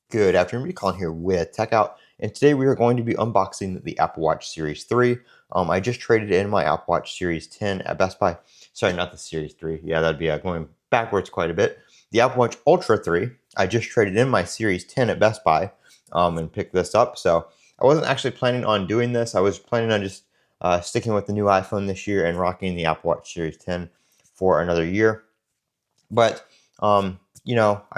Good afternoon, Colin here with Techout, and today we are going to be unboxing the Apple Watch Series 3. I just traded in my Apple Watch Series 10 at Best Buy. Sorry, not the Series 3. Yeah, that'd be going backwards quite a bit. The Apple Watch Ultra 3, I just traded in my Series 10 at Best Buy and picked this up. So I wasn't actually planning on doing this. I was planning on just sticking with the new iPhone this year and rocking the Apple Watch Series 10 for another year. But, I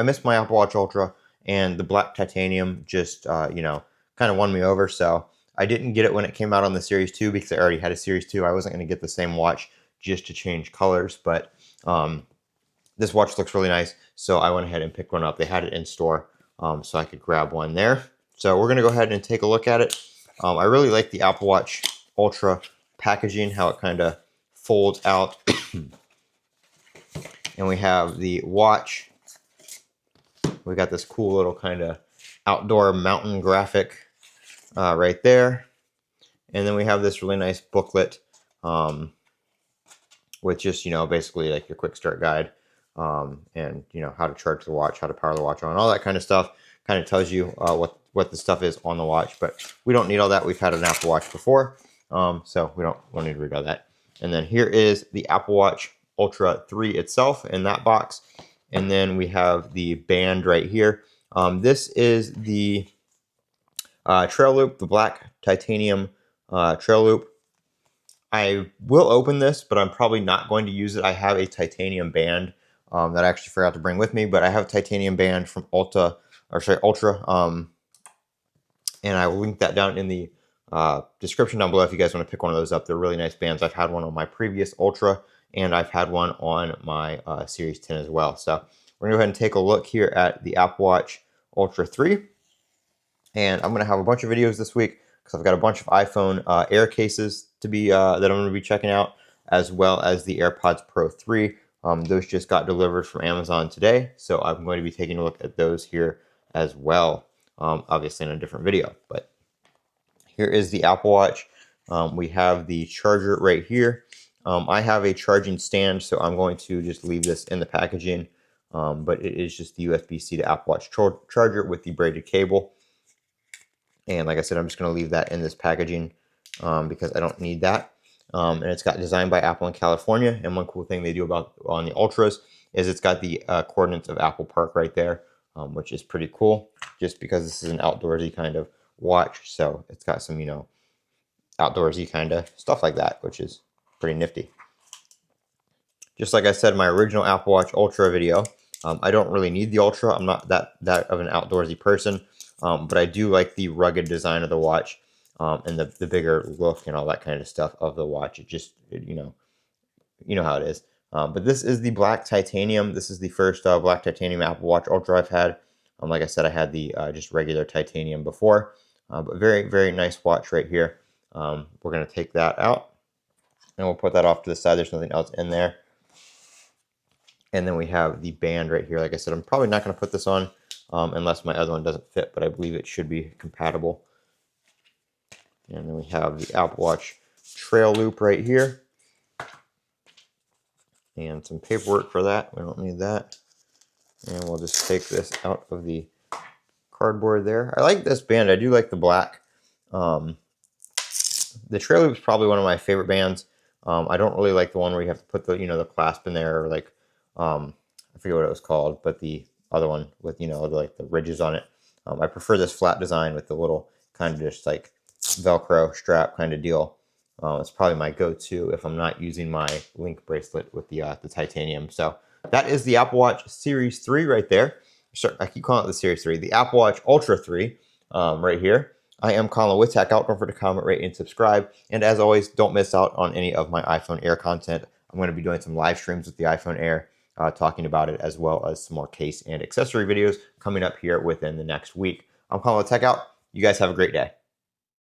missed my Apple Watch Ultra, and the black titanium just, kind of won me over. So I didn't get it when it came out on the Series 2 because I already had a Series 2. I wasn't going to get the same watch just to change colors, but this watch looks really nice, so I went ahead and picked one up. They had it in store, so I could grab one there. So we're going to go ahead and take a look at it. I really like the Apple Watch Ultra packaging, how it kind of folds out. And we have the watch. We got this cool little kind of outdoor mountain graphic right there. And then we have this really nice booklet with just, basically like your quick start guide and, how to charge the watch, how to power the watch on, all that kind of stuff. Kind of tells you what the stuff is on the watch, but we don't need all that. We've had an Apple Watch before, so we don't need to read all that. And then here is the Apple Watch Ultra 3 itself in that box. And then we have the band right here. This is the trail loop, the black titanium trail loop. I will open this, but I'm probably not going to use it. I have a titanium band that I actually forgot to bring with me, but I have a titanium band from Ultra. And I will link that down in the description down below if you guys want to pick one of those up. They're really nice bands. I've had one on my previous Ultra, and I've had one on my Series 10 as well. So we're going to go ahead and take a look here at the Apple Watch Ultra 3. And I'm going to have a bunch of videos this week because I've got a bunch of iPhone Air cases to be that I'm going to be checking out, as well as the AirPods Pro 3. Those just got delivered from Amazon today, so I'm going to be taking a look at those here as well, obviously in a different video. But here is the Apple Watch. We have the charger right here. I have a charging stand, so I'm going to just leave this in the packaging, but it is just the USB-C to Apple Watch charger with the braided cable. And like I said, I'm just going to leave that in this packaging because I don't need that. And it's got designed by Apple in California. And one cool thing they do on the Ultras is it's got the coordinates of Apple Park right there, which is pretty cool just because this is an outdoorsy kind of watch. So it's got some, outdoorsy kind of stuff like that, which is pretty nifty. Just like I said in my original Apple Watch Ultra video, I don't really need the Ultra. I'm not that of an outdoorsy person, but I do like the rugged design of the watch and the bigger look and all that kind of stuff of the watch. It just, you know how it is. But this is the black titanium. This is the first black titanium Apple Watch Ultra I've had. Like I said, I had the just regular titanium before, but very, very nice watch right here. We're going to take that out, and we'll put that off to the side. There's nothing else in there. And then we have the band right here. Like I said, I'm probably not going to put this on unless my other one doesn't fit, but I believe it should be compatible. And then we have the Apple Watch trail loop right here. And some paperwork for that. We don't need that. And we'll just take this out of the cardboard there. I like this band. I do like the black. The trail loop is probably one of my favorite bands. I don't really like the one where you have to put the, the clasp in there, or like, I forget what it was called, but the other one with, like the ridges on it. I prefer this flat design with the little kind of just like Velcro strap kind of deal. It's probably my go-to if I'm not using my link bracelet with the titanium. So that is the Apple Watch Series 3 right there. Sorry, I keep calling it the Series 3. The Apple Watch Ultra 3 right here. I am Colin with Techout. Don't forget to comment, rate, and subscribe. And as always, don't miss out on any of my iPhone Air content. I'm going to be doing some live streams with the iPhone Air, talking about it, as well as some more case and accessory videos coming up here within the next week. I'm Colin with Techout. You guys have a great day.